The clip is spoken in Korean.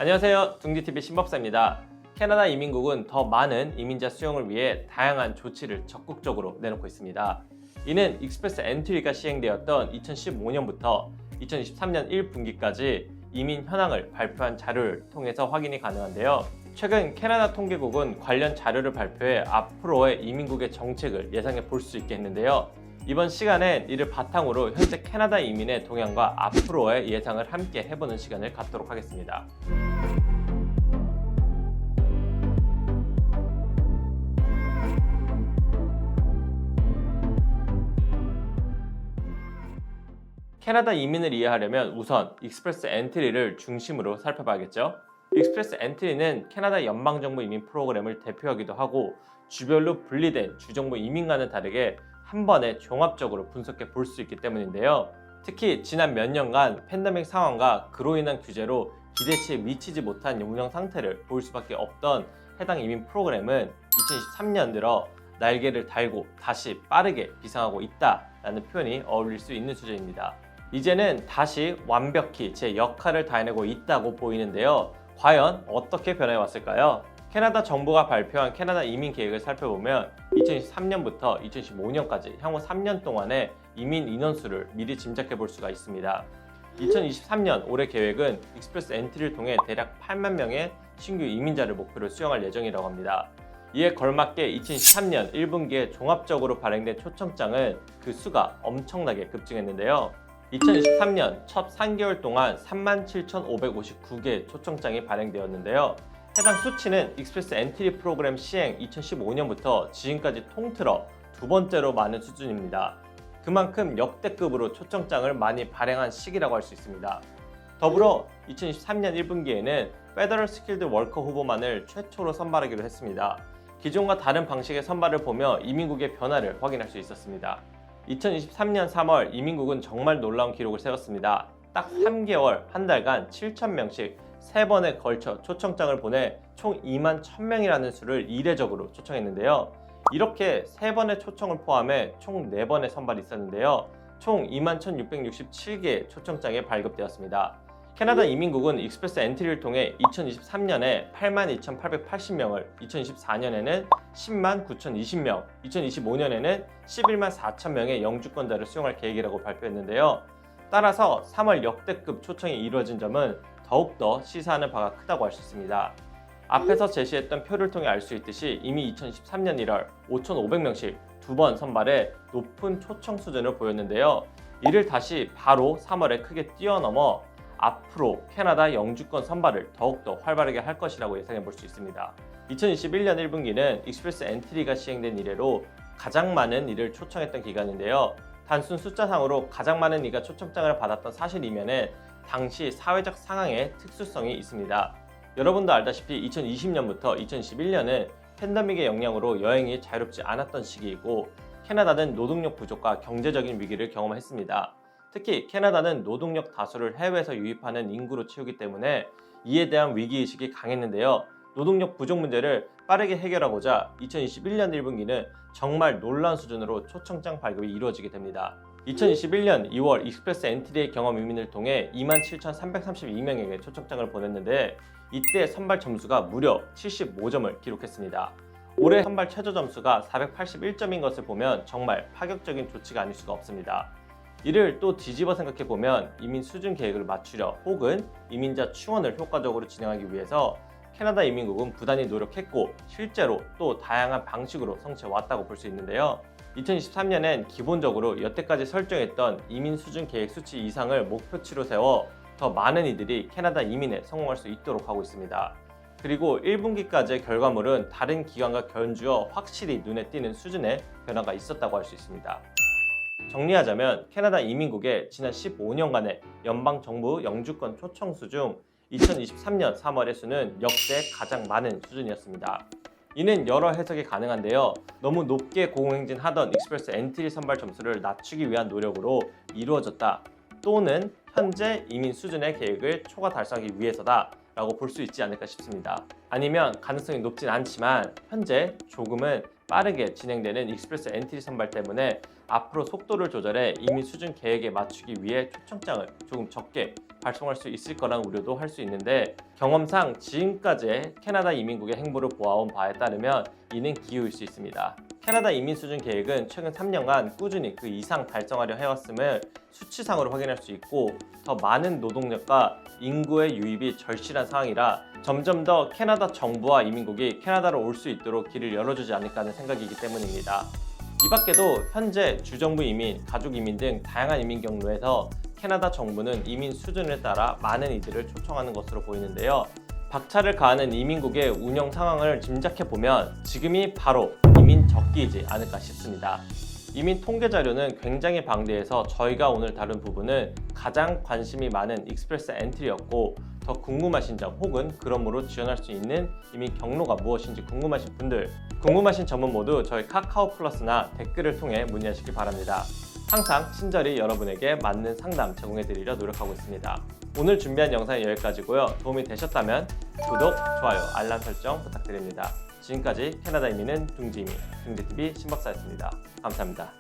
안녕하세요. 둥지TV 신법사입니다. 캐나다 이민국은 더 많은 이민자 수용을 위해 다양한 조치를 적극적으로 내놓고 있습니다. 이는 익스프레스 엔트리가 시행되었던 2015년부터 2023년 1분기까지 이민 현황을 발표한 자료를 통해서 확인이 가능한데요. 최근 캐나다 통계국은 관련 자료를 발표해 앞으로의 이민국의 정책을 예상해 볼 수 있게 했는데요. 이번 시간엔 이를 바탕으로 현재 캐나다 이민의 동향과 앞으로의 예상을 함께 해보는 시간을 갖도록 하겠습니다. 캐나다 이민을 이해하려면 우선 익스프레스 엔트리를 중심으로 살펴봐야겠죠. 익스프레스 엔트리는 캐나다 연방정부 이민 프로그램을 대표하기도 하고 주별로 분리된 주정부 이민과는 다르게 한 번에 종합적으로 분석해 볼 수 있기 때문인데요. 특히 지난 몇 년간 팬데믹 상황과 그로 인한 규제로 기대치에 미치지 못한 운영 상태를 보일 수밖에 없던 해당 이민 프로그램은 2023년 들어 날개를 달고 다시 빠르게 비상하고 있다라는 표현이 어울릴 수 있는 수준입니다. 이제는 다시 완벽히 제 역할을 다해내고 있다고 보이는데요. 과연 어떻게 변해왔을까요? 캐나다 정부가 발표한 캐나다 이민 계획을 살펴보면 2023년부터 2025년까지 향후 3년 동안의 이민 인원수를 미리 짐작해 볼 수가 있습니다. 2023년 올해 계획은 익스프레스 엔트리를 통해 대략 8만 명의 신규 이민자를 목표로 수용할 예정이라고 합니다. 이에 걸맞게 2023년 1분기에 종합적으로 발행된 초청장은 그 수가 엄청나게 급증했는데요. 2023년 첫 3개월 동안 37,559개의 초청장이 발행되었는데요. 해당 수치는 익스프레스 엔트리 프로그램 시행 2015년부터 지금까지 통틀어 두 번째로 많은 수준입니다. 그만큼 역대급으로 초청장을 많이 발행한 시기라고 할 수 있습니다. 더불어 2023년 1분기에는 페더럴 스킬드 워커 후보만을 최초로 선발하기로 했습니다. 기존과 다른 방식의 선발을 보며 이민국의 변화를 확인할 수 있었습니다. 2023년 3월 이민국은 정말 놀라운 기록을 세웠습니다. 딱 3개월, 한 달간 7,000명씩 3번에 걸쳐 초청장을 보내 총 2만 1,000명이라는 수를 이례적으로 초청했는데요. 이렇게 3번의 초청을 포함해 총 4번의 선발이 있었는데요. 총 2만 1,667개의 초청장이 발급되었습니다. 캐나다 이민국은 익스프레스 엔트리를 통해 2023년에 82,880명을, 2024년에는 10만 9,020명, 2025년에는 11만 4,000명의 영주권자를 수용할 계획이라고 발표했는데요. 따라서 3월 역대급 초청이 이루어진 점은 더욱더 시사하는 바가 크다고 할 수 있습니다. 앞에서 제시했던 표를 통해 알 수 있듯이 이미 2013년 1월 5,500명씩 2번 선발에 높은 초청 수준을 보였는데요. 이를 다시 바로 3월에 크게 뛰어넘어 앞으로 캐나다 영주권 선발을 더욱더 활발하게 할 것이라고 예상해 볼 수 있습니다. 2021년 1분기는 익스프레스 엔트리가 시행된 이래로 가장 많은 이를 초청했던 기간인데요. 단순 숫자상으로 가장 많은 이가 초청장을 받았던 사실이면은 당시 사회적 상황의 특수성이 있습니다. 여러분도 알다시피 2020년부터 2021년은 팬데믹의 영향으로 여행이 자유롭지 않았던 시기이고 캐나다는 노동력 부족과 경제적인 위기를 경험했습니다. 특히 캐나다는 노동력 다수를 해외에서 유입하는 인구로 채우기 때문에 이에 대한 위기의식이 강했는데요. 노동력 부족 문제를 빠르게 해결하고자 2021년 1분기는 정말 놀라운 수준으로 초청장 발급이 이루어지게 됩니다. 2021년 2월 익스프레스 엔트리의 경험 이민을 통해 27,332명에게 초청장을 보냈는데 이때 선발 점수가 무려 75점을 기록했습니다. 올해 선발 최저 점수가 481점인 것을 보면 정말 파격적인 조치가 아닐 수가 없습니다. 이를 또 뒤집어 생각해보면 이민 수준 계획을 맞추려 혹은 이민자 충원을 효과적으로 진행하기 위해서 캐나다 이민국은 부단히 노력했고 실제로 또 다양한 방식으로 성취해왔다고 볼 수 있는데요. 2023년엔 기본적으로 여태까지 설정했던 이민 수준 계획 수치 이상을 목표치로 세워 더 많은 이들이 캐나다 이민에 성공할 수 있도록 하고 있습니다. 그리고 1분기까지의 결과물은 다른 기관과 견주어 확실히 눈에 띄는 수준의 변화가 있었다고 할 수 있습니다. 정리하자면 캐나다 이민국의 지난 15년간의 연방정부 영주권 초청수 중 2023년 3월의 수는 역대 가장 많은 수준이었습니다. 이는 여러 해석이 가능한데요. 너무 높게 고공행진하던 익스프레스 엔트리 선발 점수를 낮추기 위한 노력으로 이루어졌다. 또는 현재 이민 수준의 계획을 초과 달성하기 위해서다. 라고 볼 수 있지 않을까 싶습니다. 아니면 가능성이 높진 않지만 현재 조금은 빠르게 진행되는 익스프레스 엔트리 선발 때문에 앞으로 속도를 조절해 이민 수준 계획에 맞추기 위해 초청장을 조금 적게 발송할 수 있을 거란 우려도 할 수 있는데, 경험상 지금까지의 캐나다 이민국의 행보를 보아온 바에 따르면 이는 기우일 수 있습니다. 캐나다 이민 수준 계획은 최근 3년간 꾸준히 그 이상 달성하려 해왔음을 수치상으로 확인할 수 있고, 더 많은 노동력과 인구의 유입이 절실한 상황이라 점점 더 캐나다 정부와 이민국이 캐나다로 올 수 있도록 길을 열어주지 않을까 하는 생각이기 때문입니다. 이 밖에도 현재 주정부 이민, 가족 이민 등 다양한 이민 경로에서 캐나다 정부는 이민 수준에 따라 많은 이들을 초청하는 것으로 보이는데요. 박차를 가하는 이민국의 운영 상황을 짐작해 보면 지금이 바로 이민 적기이지 않을까 싶습니다. 이민 통계 자료는 굉장히 방대해서 저희가 오늘 다룬 부분은 가장 관심이 많은 익스프레스 엔트리였고, 더 궁금하신 점 혹은 그러므로 지원할 수 있는 이민 경로가 무엇인지 궁금하신 분들, 궁금하신 점은 모두 저희 카카오 플러스나 댓글을 통해 문의하시기 바랍니다. 항상 친절히 여러분에게 맞는 상담 제공해드리려 노력하고 있습니다. 오늘 준비한 영상은 여기까지고요. 도움이 되셨다면 구독, 좋아요, 알람 설정 부탁드립니다. 지금까지 캐나다 이민은 둥지이민, 둥지TV 신박사였습니다. 감사합니다.